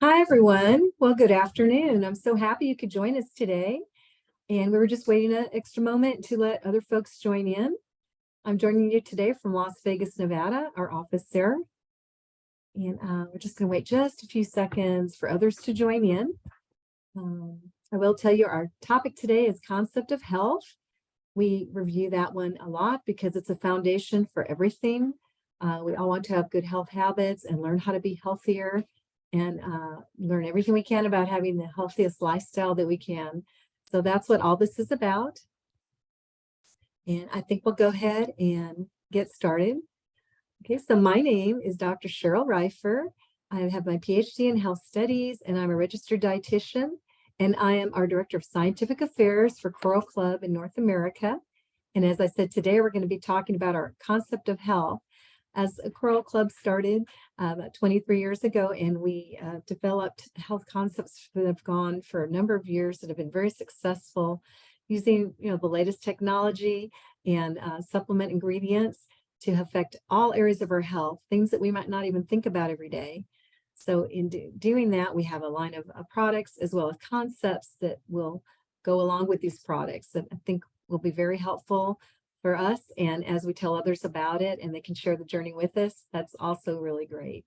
Hi, everyone. Well, good afternoon. I'm so happy you could join us today. And we were just waiting an extra moment to let other folks join in. I'm joining you today from Las Vegas, Nevada, our office there. And we're just going to wait just a few seconds for others to join in. I will tell you our topic today is concept of health. We review that one a lot because it's a foundation for everything. We all want to have good health habits and learn how to be healthier and learn everything we can about having the healthiest lifestyle that we can. So that's what all this is about. And I think we'll go ahead and get started. Okay, so my name is Dr. Cheryl Reifer. I have my PhD in health studies and I'm a registered dietitian. And I am our Director of Scientific Affairs for Coral Club in North America. And as I said, today we're going to be talking about our concept of health. As a Coral Club started about 23 years ago, and we developed health concepts that have gone for a number of years that have been very successful using the latest technology and supplement ingredients to affect all areas of our health, things that we might not even think about every day. So in doing that, we have a line of products as well as concepts that will go along with these products that I think will be very helpful for us. And as we tell others about it and they can share the journey with us, that's also really great.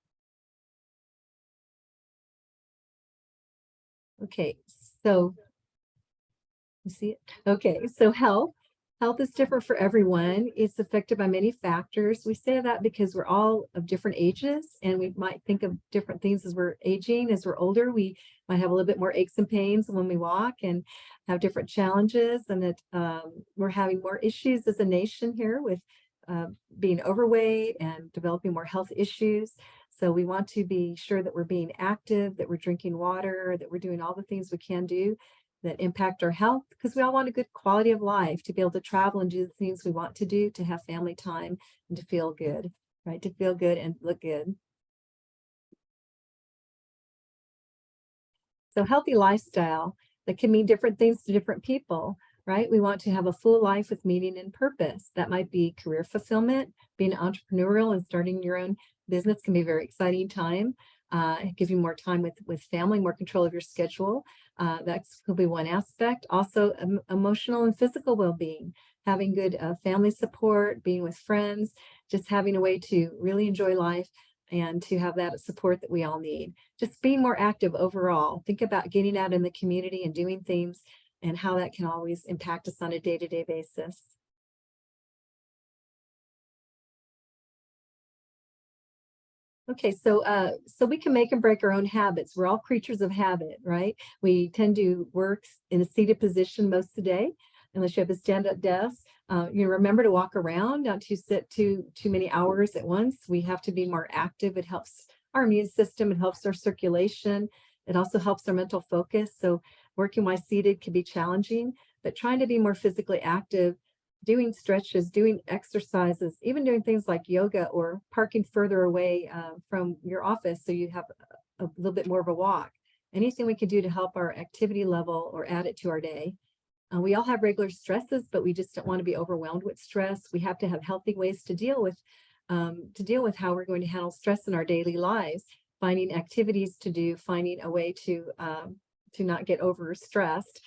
Okay, so you see it? Okay, so health. Health is different for everyone. It's affected by many factors. We say that because we're all of different ages and we might think of different things as we're aging. As we're older, we might have a little bit more aches and pains when we walk and have different challenges. And that we're having more issues as a nation here with being overweight and developing more health issues. So we want to be sure that we're being active, that we're drinking water, that we're doing all the things we can do that impact our health, because we all want a good quality of life, to be able to travel and do the things we want to do, to have family time and to feel good, right? To feel good and look good. So healthy lifestyle, that can mean different things to different people, right? We want to have a full life with meaning and purpose. That might be career fulfillment, being entrepreneurial and starting your own business can be a very exciting time. Give you more time with family, more control of your schedule. That could be one aspect. Also, emotional and physical well-being, having good family support, being with friends, just having a way to really enjoy life and to have that support that we all need. Just being more active overall. Think about getting out in the community and doing things and how that can always impact us on a day-to-day basis. Okay, so we can make and break our own habits. We're all creatures of habit, right? We tend to work in a seated position most of the day, unless you have a stand-up desk. Remember to walk around, not to sit too many hours at once. We have to be more active. It helps our immune system. It helps our circulation. It also helps our mental focus. So working while seated can be challenging, but trying to be more physically active, doing stretches, doing exercises, even doing things like yoga or parking further away from your office so you have a little bit more of a walk. Anything we can do to help our activity level or add it to our day. We all have regular stresses, but we just don't want to be overwhelmed with stress. We have to have healthy ways to deal with how we're going to handle stress in our daily lives, finding activities to do, finding a way to not get overstressed.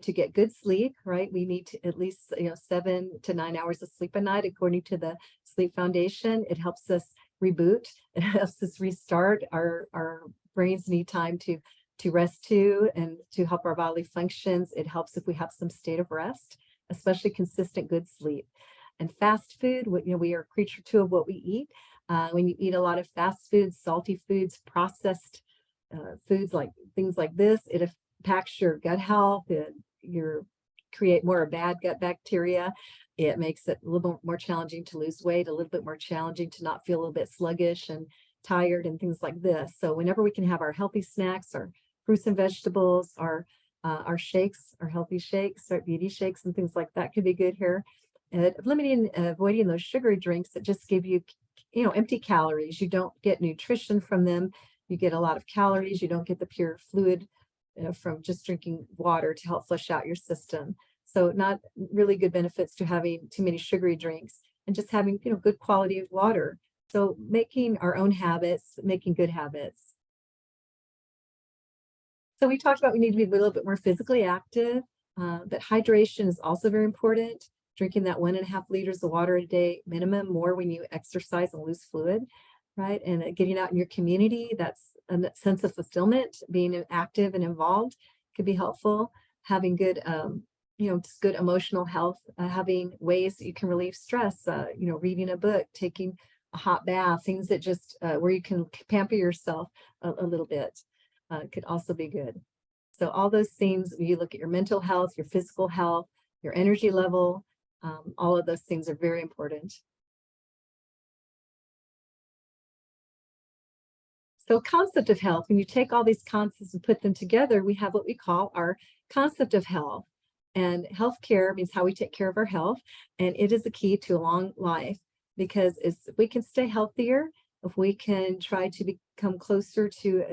To get good sleep, right? We need to at least 7 to 9 hours of sleep a night, according to the Sleep Foundation. It helps us reboot. It helps us restart. Our brains need time to rest too, and to help our bodily functions. It helps if we have some state of rest, especially consistent good sleep. And fast food, we are a creature too of what we eat. When you eat a lot of fast foods, salty foods, processed foods like things like this, it impacts your gut health. You create more bad gut bacteria. It makes it a little bit more challenging to lose weight, a little bit more challenging to not feel a little bit sluggish and tired and things like this. So whenever we can have our healthy snacks, our fruits and vegetables, our shakes, our healthy shakes, our beauty shakes and things like that could be good here. And avoiding those sugary drinks that just give you, empty calories. You don't get nutrition from them. You get a lot of calories. You don't get the pure fluid from just drinking water to help flush out your system. So not really good benefits to having too many sugary drinks and just having, good quality of water. So making our own habits, making good habits. So we talked about we need to be a little bit more physically active, but hydration is also very important. Drinking that 1.5 liters of water a day minimum, more when you exercise and lose fluid, right? And getting out in your community, that's a sense of fulfillment, being active and involved could be helpful. Having good, just good emotional health, having ways that you can relieve stress, reading a book, taking a hot bath, things that just where you can pamper yourself a little bit could also be good. So all those things, you look at your mental health, your physical health, your energy level, all of those things are very important. So concept of health, when you take all these concepts and put them together, we have what we call our concept of health. And healthcare means how we take care of our health. And it is a key to a long life because if we can stay healthier, if we can try to become closer to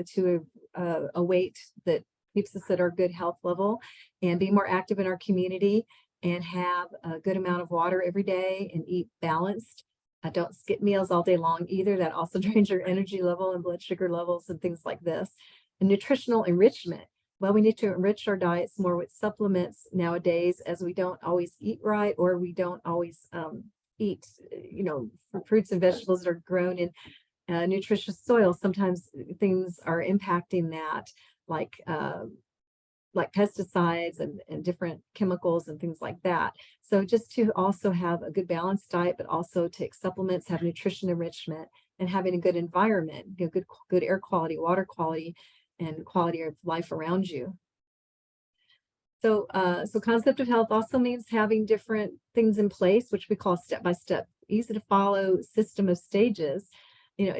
a weight that keeps us at our good health level and be more active in our community and have a good amount of water every day and eat balanced. Don't skip meals all day long either. That also drains your energy level and blood sugar levels and things like this. And nutritional enrichment. Well, we need to enrich our diets more with supplements nowadays as we don't always eat right, or we don't always eat, fruits and vegetables that are grown in nutritious soil. Sometimes things are impacting that, like pesticides and different chemicals and things like that. So just to also have a good balanced diet, but also take supplements, have nutrition enrichment, and having a good environment, good air quality, water quality, and quality of life around you. So, so concept of health also means having different things in place, which we call step-by-step, easy to follow system of stages.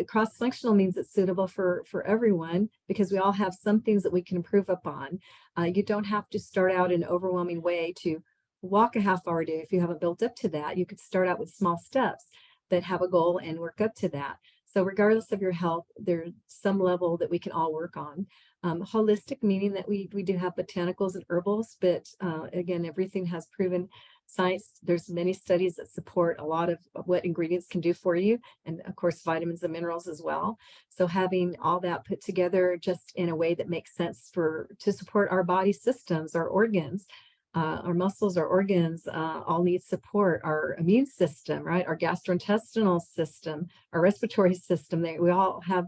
Cross-functional means it's suitable for everyone because we all have some things that we can improve upon. You don't have to start out in an overwhelming way to walk a half-hour a day if you haven't built up to that. You could start out with small steps that have a goal and work up to that. So regardless of your health, there's some level that we can all work on. Holistic, meaning that we do have botanicals and herbals, but again, everything has proven science. There's many studies that support a lot of what ingredients can do for you, and of course vitamins and minerals as well. So having all that put together just in a way that makes sense to support our body systems, our organs, our muscles, our organs, all need support. Our immune system, right? Our gastrointestinal system, our respiratory system, we all have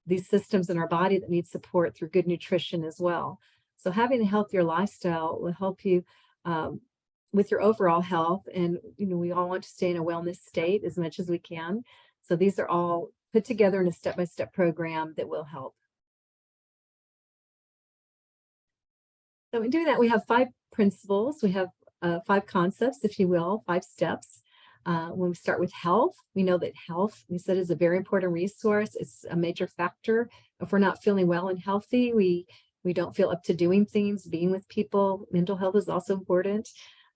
these systems in our body that need support through good nutrition as well. So having a healthier lifestyle will help you with your overall health. And, we all want to stay in a wellness state as much as we can. So these are all put together in a step-by-step program that will help. So in doing that, we have 5 principles. We have 5 concepts, if you will, 5 steps. When we start with health, we know that health, we said, is a very important resource. It's a major factor. If we're not feeling well and healthy, we don't feel up to doing things, being with people. Mental health is also important.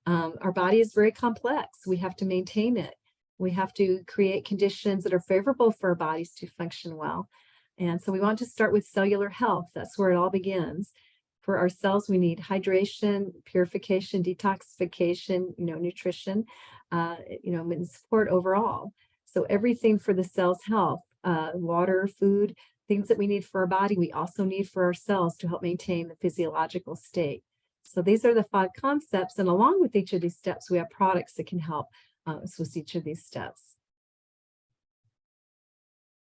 Our body is very complex. We have to maintain it. We have to create conditions that are favorable for our bodies to function well. And so we want to start with cellular health. That's where it all begins. For our cells, we need hydration, purification, detoxification, nutrition, and support overall. So everything for the cell's health, water, food, things that we need for our body, we also need for our cells to help maintain the physiological state. So these are the 5 concepts, and along with each of these steps, we have products that can help us with each of these steps.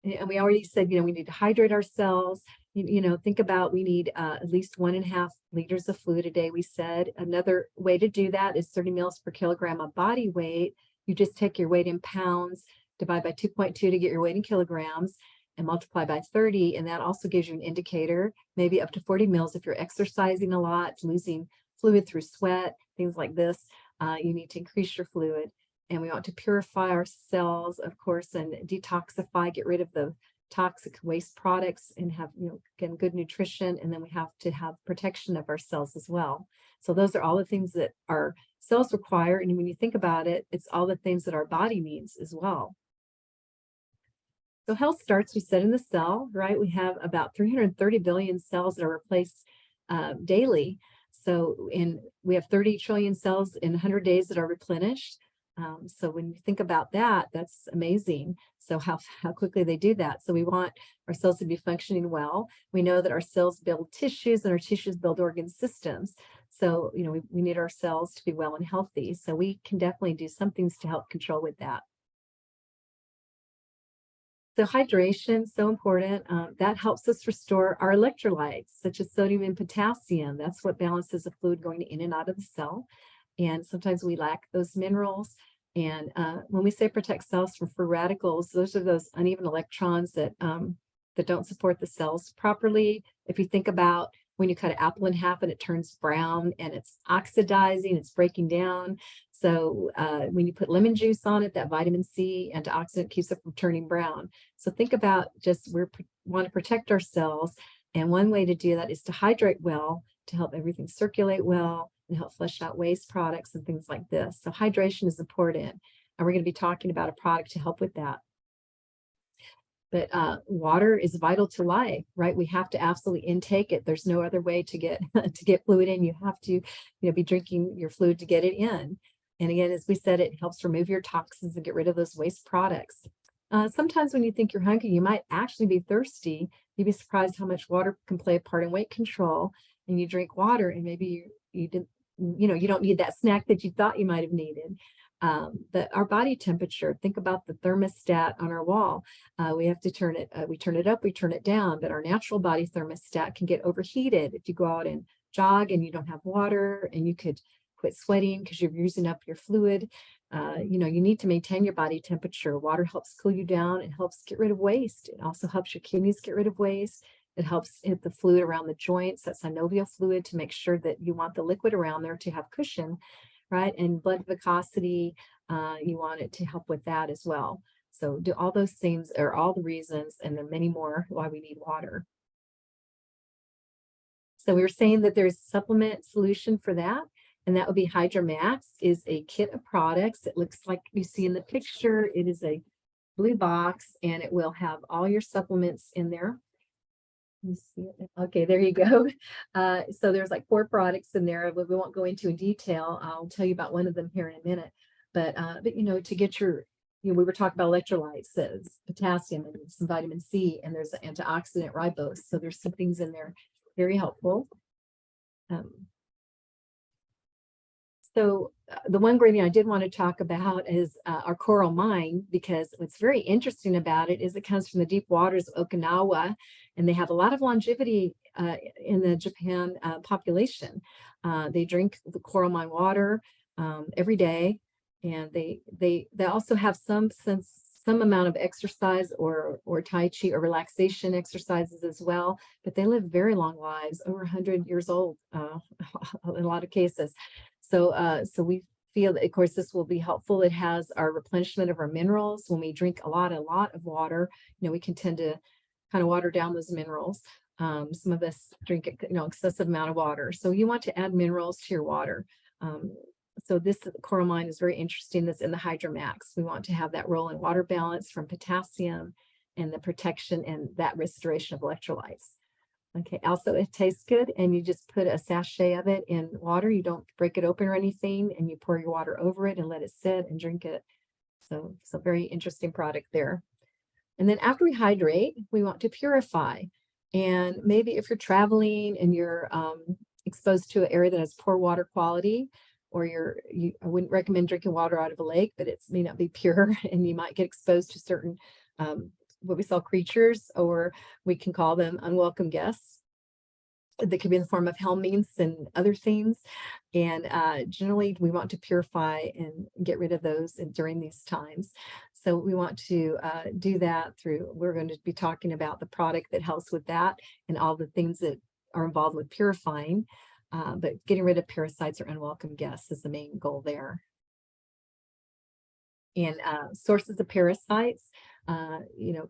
And we already said, we need to hydrate our cells. Think about, we need at least 1.5 liters of fluid a day, we said. Another way to do that is 30 mils per kilogram of body weight. You just take your weight in pounds, divide by 2.2 to get your weight in kilograms, and multiply by 30. And that also gives you an indicator, maybe up to 40 mils if you're exercising a lot, losing fluid through sweat, things like this. You need to increase your fluid. And we want to purify our cells, of course, and detoxify, get rid of the toxic waste products, and have, again, good nutrition. And then we have to have protection of our cells as well. So those are all the things that our cells require. And when you think about it, it's all the things that our body needs as well. So health starts, we said, in the cell, right? We have about 330 billion cells that are replaced daily. So we have 30 trillion cells in 100 days that are replenished. So when you think about that, that's amazing. So how quickly they do that. So we want our cells to be functioning well. We know that our cells build tissues and our tissues build organ systems. So, we need our cells to be well and healthy. So we can definitely do some things to help control with that. So hydration, so important. That helps us restore our electrolytes, such as sodium and potassium. That's what balances the fluid going in and out of the cell. And sometimes we lack those minerals. And when we say protect cells from free radicals, those are those uneven electrons that don't support the cells properly. If you think about when you cut an apple in half and it turns brown and it's oxidizing, it's breaking down. So when you put lemon juice on it, that vitamin C antioxidant keeps it from turning brown. So think about just we want to protect our cells. And one way to do that is to hydrate well, to help everything circulate well and help flush out waste products and things like this. So hydration is important. And we're going to be talking about a product to help with that. But water is vital to life, right? We have to absolutely intake it. There's no other way to get to get fluid in. You have to, be drinking your fluid to get it in. And again, as we said, it helps remove your toxins and get rid of those waste products. Sometimes when you think you're hungry, you might actually be thirsty. You'd be surprised how much water can play a part in weight control. And you drink water, and maybe you didn't, you don't need that snack that you thought you might have needed. Our body temperature, think about the thermostat on our wall. We have to turn it, we turn it up, we turn it down, but our natural body thermostat can get overheated if you go out and jog and you don't have water, and you could quit sweating because you're using up your fluid. You need to maintain your body temperature. Water helps cool you down and helps get rid of waste. It also helps your kidneys get rid of waste. It helps hit the fluid around the joints, that synovial fluid, to make sure that you want the liquid around there to have cushion, right? And blood viscosity, you want it to help with that as well. So do all those things are all the reasons, and then many more, why we need water. So we were saying that there's a supplement solution for that, and that would be HydraMax. Is a kit of products. It looks like you see in the picture. It is a blue box, and it will have all your supplements in there. Let me see it. Okay, there you go. So there's like 4 products in there. We won't go into in detail. I'll tell you about one of them here in a minute. But to get your, we were talking about electrolytes, potassium and some vitamin C, and there's an antioxidant ribose. So there's some things in there very helpful. So the one ingredient I did want to talk about is our coral mine, because what's very interesting about it is it comes from the deep waters of Okinawa, and they have a lot of longevity in the Japan population. They drink the coral mine water every day, and they also have some amount of exercise or Tai Chi or relaxation exercises as well, but they live very long lives, over 100 years old in a lot of cases. So we feel that, of course, this will be helpful. It has our replenishment of our minerals. When we drink a lot of water, we can tend to kind of water down those minerals. Some of us drink, excessive amount of water. So you want to add minerals to your water. So this coral mine is very interesting. That's in the HydraMax. We want to have that role in water balance from potassium and the protection and that restoration of electrolytes. Okay, also it tastes good, and you just put a sachet of it in water. You don't break it open or anything, and you pour your water over it and let it sit and drink it. So very interesting product there. And then after we hydrate, we want to purify. And maybe if you're traveling and you're exposed to an area that has poor water quality, or I wouldn't recommend drinking water out of a lake, but it may not be pure, and you might get exposed to certain what we call creatures, or we can call them unwelcome guests. That could be in the form of helminths and other things. And generally, we want to purify and get rid of those during these times. So we want to do that through, we're going to be talking about the product that helps with that and all the things that are involved with purifying. But getting rid of parasites or unwelcome guests is the main goal there. And sources of parasites,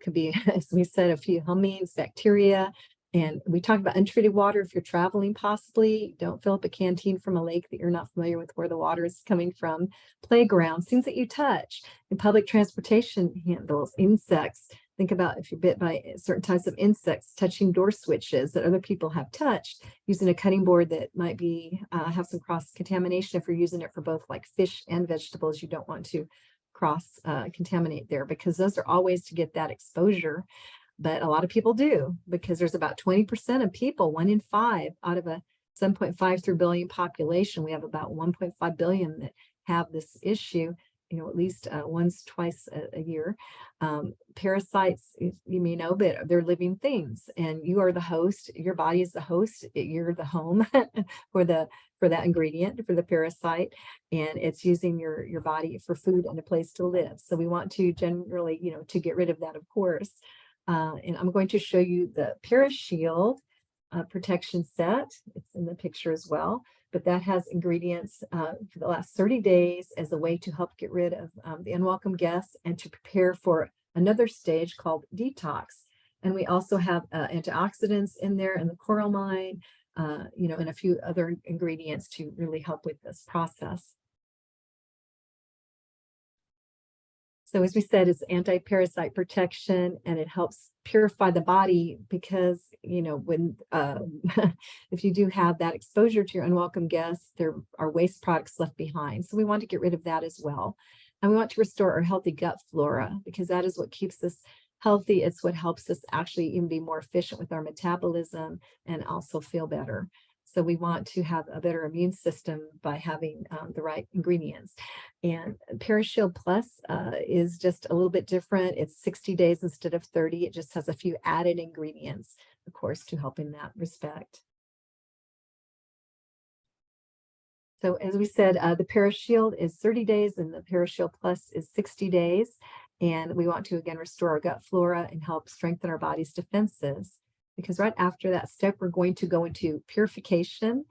could be, as we said, a few helminths, bacteria. And we talked about untreated water. If you're traveling, possibly don't fill up a canteen from a lake that you're not familiar with where the water is coming from. Playgrounds, things that you touch, and public transportation handles, insects, Think about if you're bit by certain types of insects, touching door switches that other people have touched, using a cutting board that might be have some cross contamination. If you're using it for both like fish and vegetables, you don't want to cross contaminate there, because those are all ways to get that exposure. But a lot of people do, because there's about 20% of people, 1 in 5 out of a 7.53 billion population. We have about 1.5 billion that have this issue, at least once, twice a year. Parasites, you may know, but they're living things, and you are the host. Your body is the host. You're the home for that ingredient, for the parasite, and it's using your body for food and a place to live. So we want to generally, to get rid of that, of course. And I'm going to show you the Parashield protection set. It's in the picture as well, but that has ingredients for the last 30 days as a way to help get rid of the unwelcome guests and to prepare for another stage called detox. And we also have antioxidants in there, and the coralline, and a few other ingredients to really help with this process. So as we said, it's anti-parasite protection, and it helps purify the body, because, when if you do have that exposure to your unwelcome guests, there are waste products left behind. So we want to get rid of that as well. And we want to restore our healthy gut flora, because that is what keeps us healthy. It's what helps us actually even be more efficient with our metabolism and also feel better. So we want to have a better immune system by having the right ingredients. And Parashield Plus is just a little bit different. It's 60 days instead of 30. It just has a few added ingredients, of course, to help in that respect. So as we said, the Parashield is 30 days and the Parashield Plus is 60 days. And we want to, again, restore our gut flora and help strengthen our body's defenses. Because right after that step, we're going to go into purification.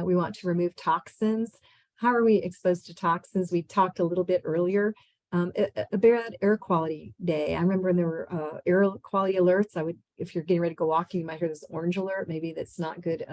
We want to remove toxins. How are we exposed to toxins? We talked a little bit earlier. A bad air quality day. I remember when there were air quality alerts. If you're getting ready to go walking, you might hear this orange alert. Maybe that's not good.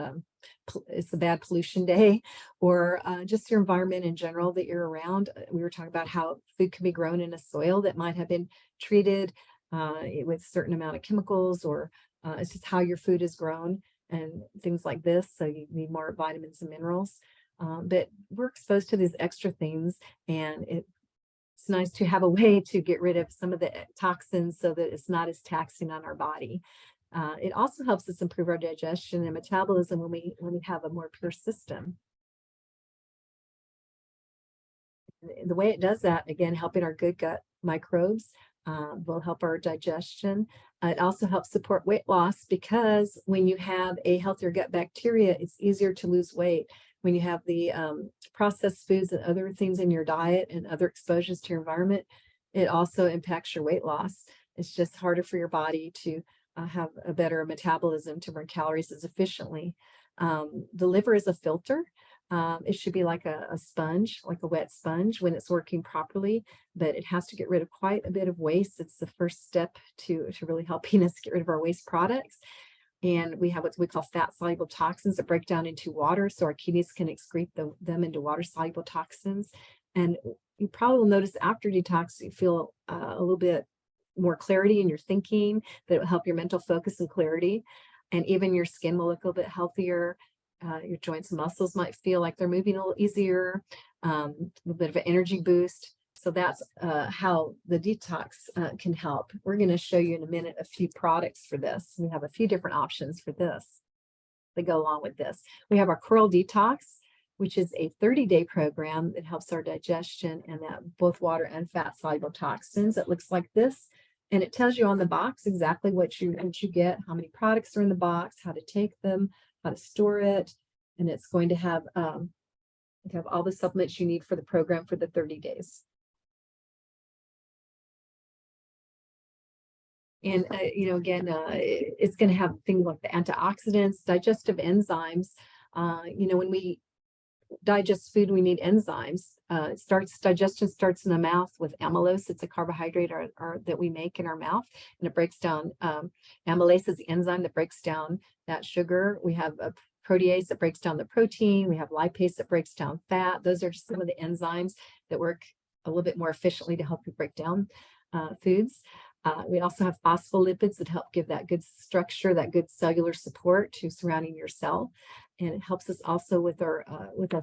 It's a bad pollution day, or just your environment in general that you're around. We were talking about how food can be grown in a soil that might have been treated with a certain amount of chemicals, or it's just how your food is grown and things like this. So you need more vitamins and minerals. But we're exposed to these extra things, and it's nice to have a way to get rid of some of the toxins so that it's not as taxing on our body. It also helps us improve our digestion and metabolism when we have a more pure system. And the way it does that, again, helping our good gut microbes, will help our digestion. It also helps support weight loss, because when you have a healthier gut bacteria, it's easier to lose weight. When you have the processed foods and other things in your diet and other exposures to your environment, it also impacts your weight loss. It's just harder for your body to have a better metabolism to burn calories as efficiently. The liver is a filter. It should be like a sponge, like a wet sponge when it's working properly, but it has to get rid of quite a bit of waste. It's the first step to really helping us get rid of our waste products. And we have what we call fat-soluble toxins that break down into water, so our kidneys can excrete them into water-soluble toxins. And you probably will notice after detox, you feel a little bit more clarity in your thinking, that it will help your mental focus and clarity. And even your skin will look a little bit healthier. Your joints and muscles might feel like they're moving a little easier, a little bit of an energy boost. So that's how the detox can help. We're going to show you in a minute a few products for this. We have a few different options for this that go along with this. We have our Coral Detox, which is a 30-day program that helps our digestion and that both water and fat soluble toxins. It looks like this, and it tells you on the box exactly what you get, how many products are in the box, how to take them, how to store it, and it's going to have all the supplements you need for the program for the 30 days. And, again, it's going to have things like the antioxidants, digestive enzymes. When we digest food, we need enzymes. Digestion starts in the mouth with amylose. It's a carbohydrate that we make in our mouth, and it breaks down. Amylase is the enzyme that breaks down that sugar. We have a protease that breaks down the protein. We have lipase that breaks down fat. Those are just some of the enzymes that work a little bit more efficiently to help you break down foods. We also have phospholipids that help give that good structure, that good cellular support to surrounding your cell. And it helps us also with our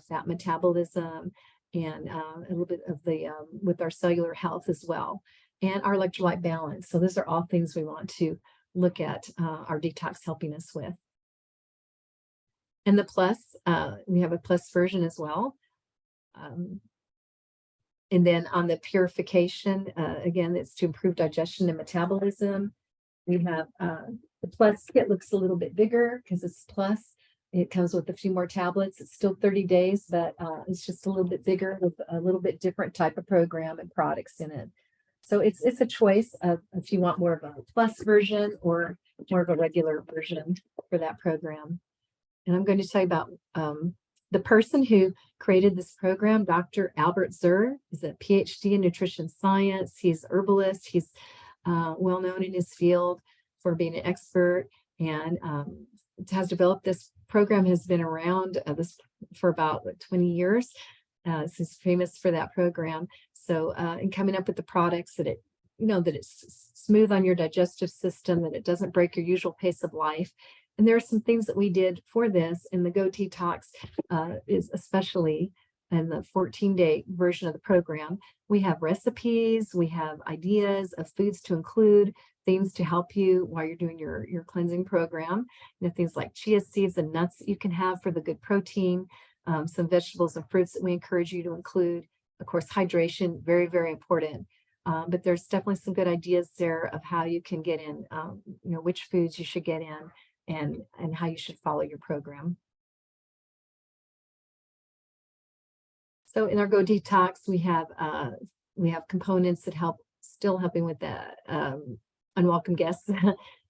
fat metabolism and a little bit of the with our cellular health as well, and our electrolyte balance. So those are all things we want to look at our detox helping us with. And the plus, we have a plus version as well. And then on the purification, again, it's to improve digestion and metabolism. We have the plus kit looks a little bit bigger because it's plus. It comes with a few more tablets. It's still 30 days, but it's just a little bit bigger with a little bit different type of program and products in it. So it's a choice of if you want more of a plus version or more of a regular version for that program. And I'm going to tell you about the person who created this program. Dr. Albert Zur is a PhD in nutrition science. He's a herbalist. He's well known in his field for being an expert, and has developed this program. Has been around this for about 20 years. So he's famous for that program. So in coming up with the products that that it's smooth on your digestive system, that it doesn't break your usual pace of life. And there are some things that we did for this, and the Go Detox is especially in the 14-day version of the program. We have recipes, we have ideas of foods to include, things to help you while you're doing your cleansing program. Things like chia seeds and nuts that you can have for the good protein, some vegetables and fruits that we encourage you to include. Of course, hydration, very, very important. But there's definitely some good ideas there of how you can get in, which foods you should get in, and how you should follow your program. So in our Go Detox, we have components that still helping with the unwelcome guests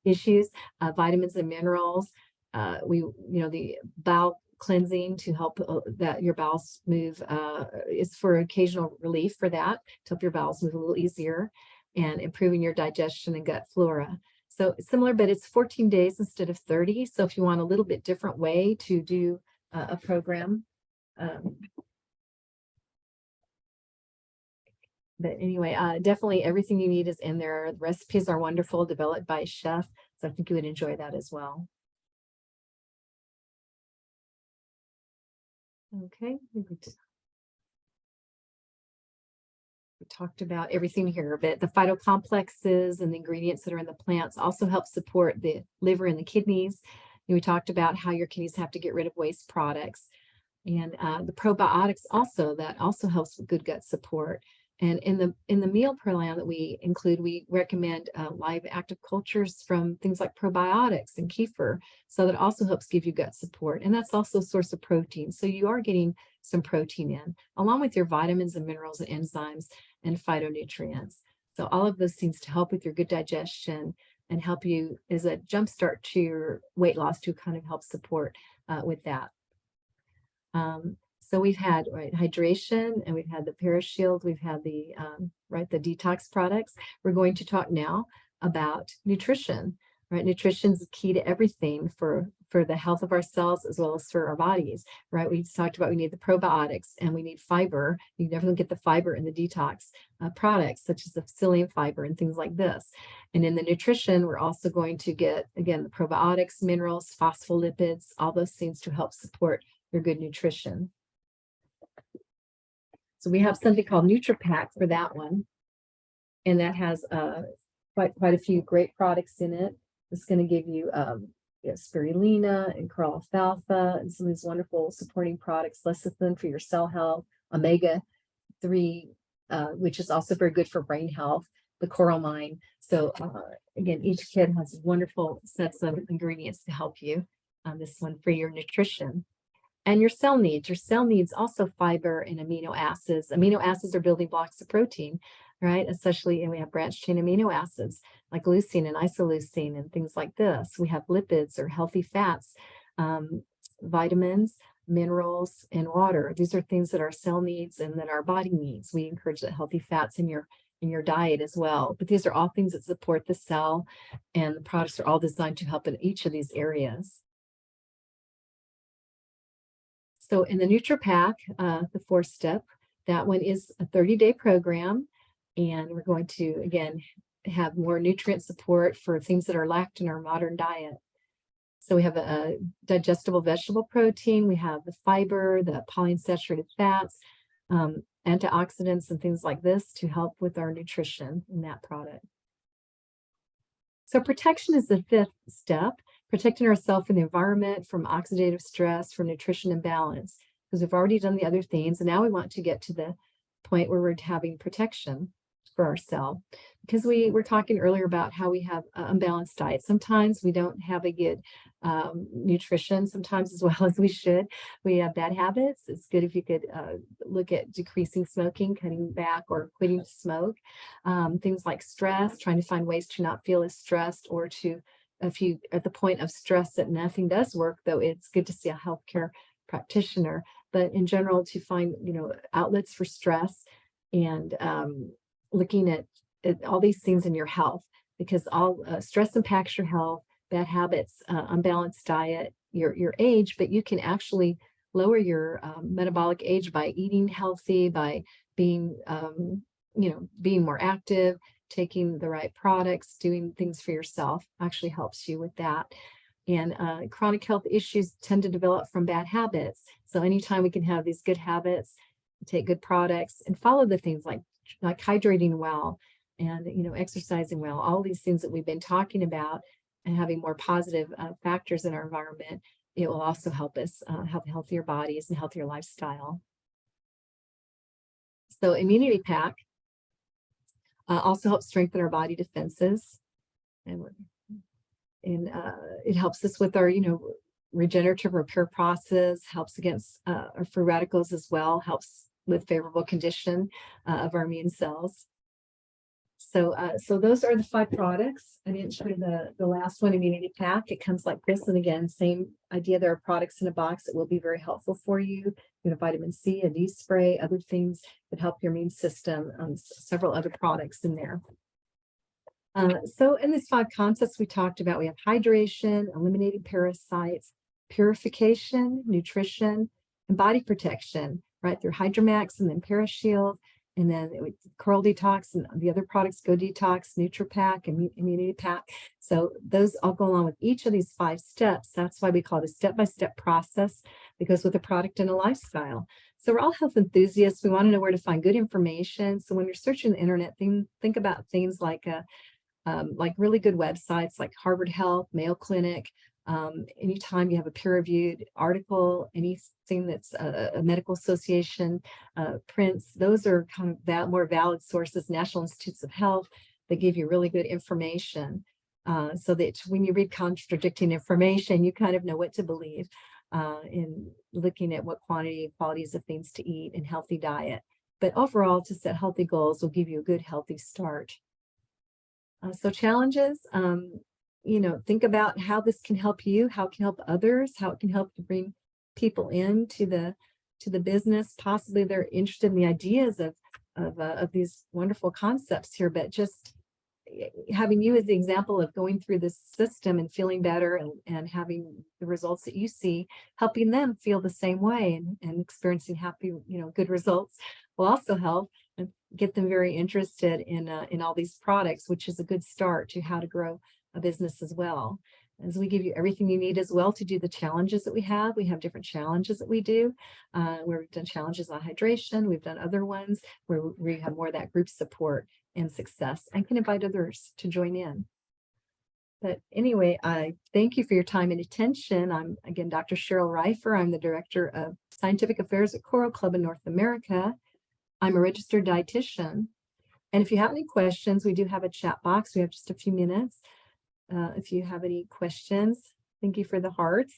issues, vitamins and minerals. The bowel cleansing to help that your bowels move is for occasional relief for that, to help your bowels move a little easier, and improving your digestion and gut flora. So it's similar, but it's 14 days instead of 30. So if you want a little bit different way to do a program. But anyway, definitely everything you need is in there. The recipes are wonderful, developed by a chef. So I think you would enjoy that as well. Okay. We talked about everything here, but the phytocomplexes and the ingredients that are in the plants also help support the liver and the kidneys. And we talked about how your kidneys have to get rid of waste products. And the probiotics that also helps with good gut support. And in the meal plan that we include, we recommend live active cultures from things like probiotics and kefir. So that also helps give you gut support. And that's also a source of protein. So you are getting some protein in, along with your vitamins and minerals and enzymes and phytonutrients. So all of those things to help with your good digestion and help you as a jumpstart to your weight loss, to kind of help support with that. So we've had hydration, and we've had the Parashield, we've had the the detox products. We're going to talk now about nutrition. Nutrition is key to everything for the health of our cells as well as for our bodies. We talked about we need the probiotics and we need fiber. You definitely get the fiber in the detox products, such as the psyllium fiber and things like this. And in the nutrition, we're also going to get, again, the probiotics, minerals, phospholipids, all those things to help support your good nutrition. So we have something called NutriPack for that one, and that has quite a few great products in it. It's going to give you spirulina and coral alfalfa and some of these wonderful supporting products, lecithin for your cell health, omega-3, which is also very good for brain health, the coralline. So again, each kit has wonderful sets of ingredients to help you on this one for your nutrition. And your cell needs. Your cell needs also fiber and amino acids. Amino acids are building blocks of protein, especially, and we have branched chain amino acids like leucine and isoleucine and things like this. We have lipids or healthy fats, vitamins, minerals, and water. These are things that our cell needs and that our body needs. We encourage the healthy fats in your diet as well. But these are all things that support the cell, and the products are all designed to help in each of these areas. So in the NutriPack, the 4-step, that one is a 30-day program. And we're going to, again, have more nutrient support for things that are lacked in our modern diet. So we have a digestible vegetable protein, we have the fiber, the polyunsaturated fats, antioxidants and things like this to help with our nutrition in that product. So protection is the fifth step, protecting ourselves from the environment, from oxidative stress, from nutrition imbalance, because we've already done the other things. And now we want to get to the point where we're having protection for ourselves, because we were talking earlier about how we have unbalanced diet. Sometimes we don't have a good nutrition, sometimes as well as we should. We have bad habits. It's good if you could look at decreasing smoking, cutting back, or quitting to smoke. Things like stress, trying to find ways to not feel as stressed, or to, if you at the point of stress that nothing does work, though it's good to see a healthcare practitioner, but in general to find, outlets for stress, and looking at all these things in your health, because all stress impacts your health, bad habits, unbalanced diet, your age, but you can actually lower your metabolic age by eating healthy, by being, being more active, taking the right products, doing things for yourself actually helps you with that. And chronic health issues tend to develop from bad habits. So anytime we can have these good habits, take good products, and follow the things like hydrating well, and exercising well, all these things that we've been talking about, and having more positive factors in our environment, it will also help us have healthier bodies and healthier lifestyle. So immunity pack also helps strengthen our body defenses, and it helps us with our regenerative repair process, helps against our free radicals as well, helps with favorable condition of our immune cells. So those are the 5 products. I didn't show you the last one, immunity pack. It comes like this, and again, same idea. There are products in a box that will be very helpful for you. You have vitamin C, a D spray, other things that help your immune system, several other products in there. So in these 5 concepts we talked about, we have hydration, eliminating parasites, purification, nutrition, and body protection, right through Hydromax, and then Parashield, and then Curl Detox, and the other products, Go Detox, NutriPack, and Immunity Pack. So those all go along with each of these 5 steps. That's why we call it a step-by-step process, because with a product and a lifestyle. So we're all health enthusiasts. We want to know where to find good information. So when you're searching the internet, think about things like really good websites like Harvard Health, Mayo Clinic. Anytime you have a peer-reviewed article, anything that's a medical association prints, those are kind of more valid sources. National Institutes of Health, that give you really good information, so that when you read contradicting information, you kind of know what to believe in looking at what quantity and qualities of things to eat and healthy diet. But overall, to set healthy goals will give you a good, healthy start. So challenges, think about how this can help you, how it can help others, how it can help to bring people into the business. Possibly they're interested in the ideas of these wonderful concepts here, but just having you as the example of going through this system and feeling better, and having the results that you see, helping them feel the same way, and experiencing happy, good results will also help and get them very interested in all these products, which is a good start to how to grow a business as well. As we give you everything you need as well to do the challenges that we have different challenges that we do, where we've done challenges on hydration. We've done other ones where we have more of that group support and success, and can invite others to join in. But anyway, I thank you for your time and attention. I'm, again, Dr. Cheryl Reifer. I'm the Director of Scientific Affairs at Coral Club in North America. I'm a registered dietitian. And if you have any questions, we do have a chat box. We have just a few minutes. If you have any questions, thank you for the hearts.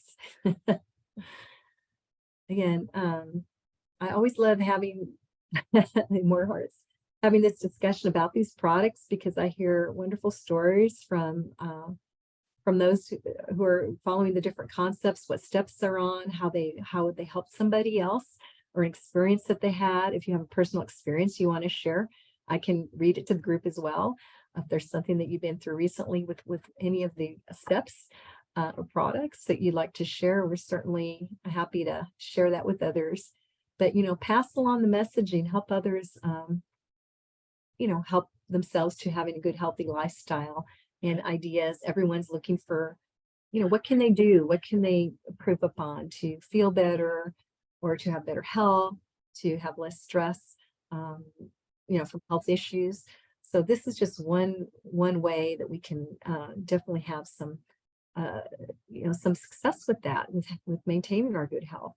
Again, I always love having more hearts, having this discussion about these products, because I hear wonderful stories from those who are following the different concepts, what steps they're on, how they help somebody else, or an experience that they had. If you have a personal experience you want to share, I can read it to the group as well. If there's something that you've been through recently with any of the steps or products that you'd like to share, we're certainly happy to share that with others. But pass along the messaging, help others, help themselves to having a good, healthy lifestyle and ideas. Everyone's looking for, what can they do? What can they improve upon to feel better or to have better health, to have less stress, from health issues. So this is just one way that we can definitely have some, some success with that, with maintaining our good health.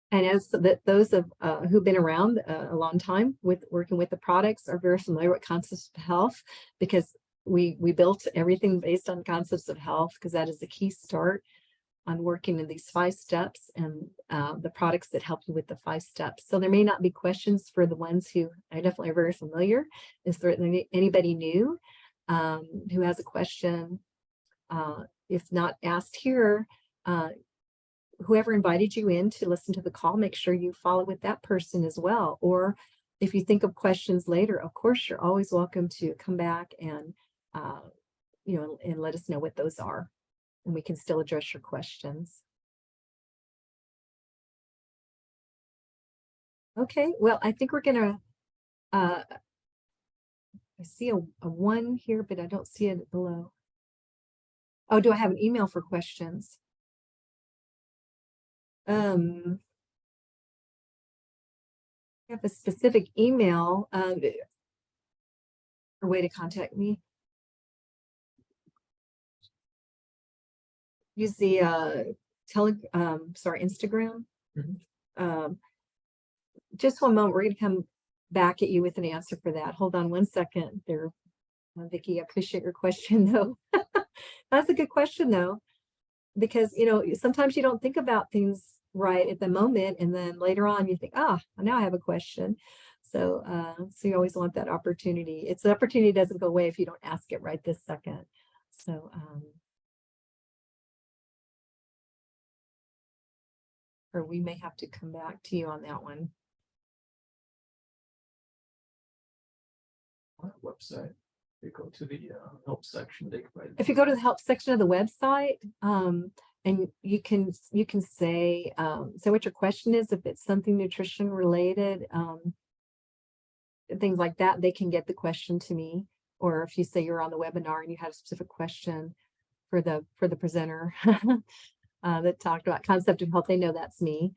And as those of who've been around a long time with working with the products are very familiar with concepts of health, because we built everything based on concepts of health, because that is the key start on working in these 5 steps and the products that help you with the 5 steps. So there may not be questions for the ones who I definitely are very familiar. Is there anybody new who has a question? If not asked here, whoever invited you in to listen to the call, make sure you follow with that person as well. Or if you think of questions later, of course, you're always welcome to come back and, and let us know what those are, and we can still address your questions. Okay, well, I think we're gonna, I see a 1 here, but I don't see it below. Oh, do I have an email for questions? I have a specific email or way to contact me. Use the Instagram. Just one moment, we're going to come back at you with an answer for that. Hold on 1 second there, Vicki. I appreciate your question though. That's a good question though, because sometimes you don't think about things right at the moment, and then later on you think, now I have a question. So so you always want that opportunity. It's the opportunity doesn't go away if you don't ask it right this second. So or we may have to come back to you on that one. On the website, you go to the help section. If you go to the help section of the website, and you can say what your question is. If it's something nutrition related, things like that, they can get the question to me. Or if you say you're on the webinar and you have a specific question for the presenter that talked about concept of health, they know that's me.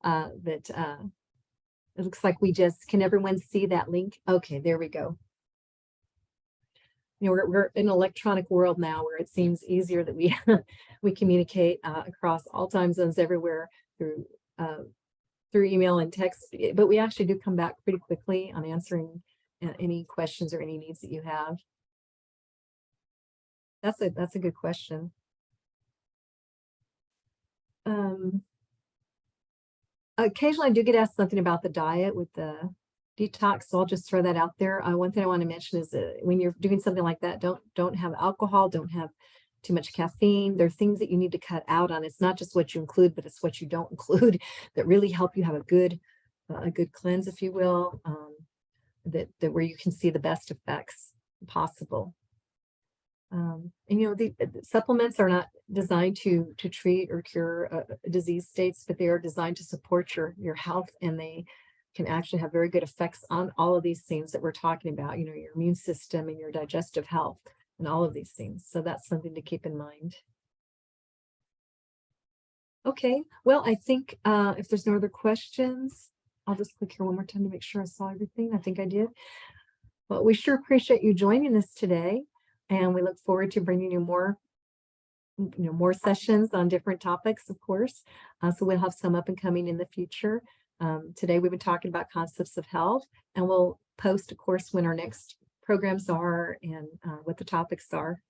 It looks like can everyone see that link? Okay, there we go. We're in an electronic world now where it seems easier that we we communicate across all time zones everywhere through email and text, but we actually do come back pretty quickly on answering any questions or any needs that you have. That's a good question. Occasionally I do get asked something about the diet with the detox, so I'll just throw that out there. One thing I want to mention is that when you're doing something like that, don't have alcohol, don't have too much caffeine. There are things that you need to cut out on. It's not just what you include, but it's what you don't include that really help you have a good cleanse, if you will, that where you can see the best effects possible. And the supplements are not designed to treat or cure disease states, but they are designed to support your health, and they can actually have very good effects on all of these things that we're talking about, your immune system and your digestive health and all of these things. So that's something to keep in mind. Okay, well, I think if there's no other questions, I'll just click here one more time to make sure I saw everything. I think I did. Well, we sure appreciate you joining us today, and we look forward to bringing you more sessions on different topics, of course. So we'll have some up and coming in the future. Today we've been talking about concepts of health, and we'll post, of course, when our next programs are and what the topics are.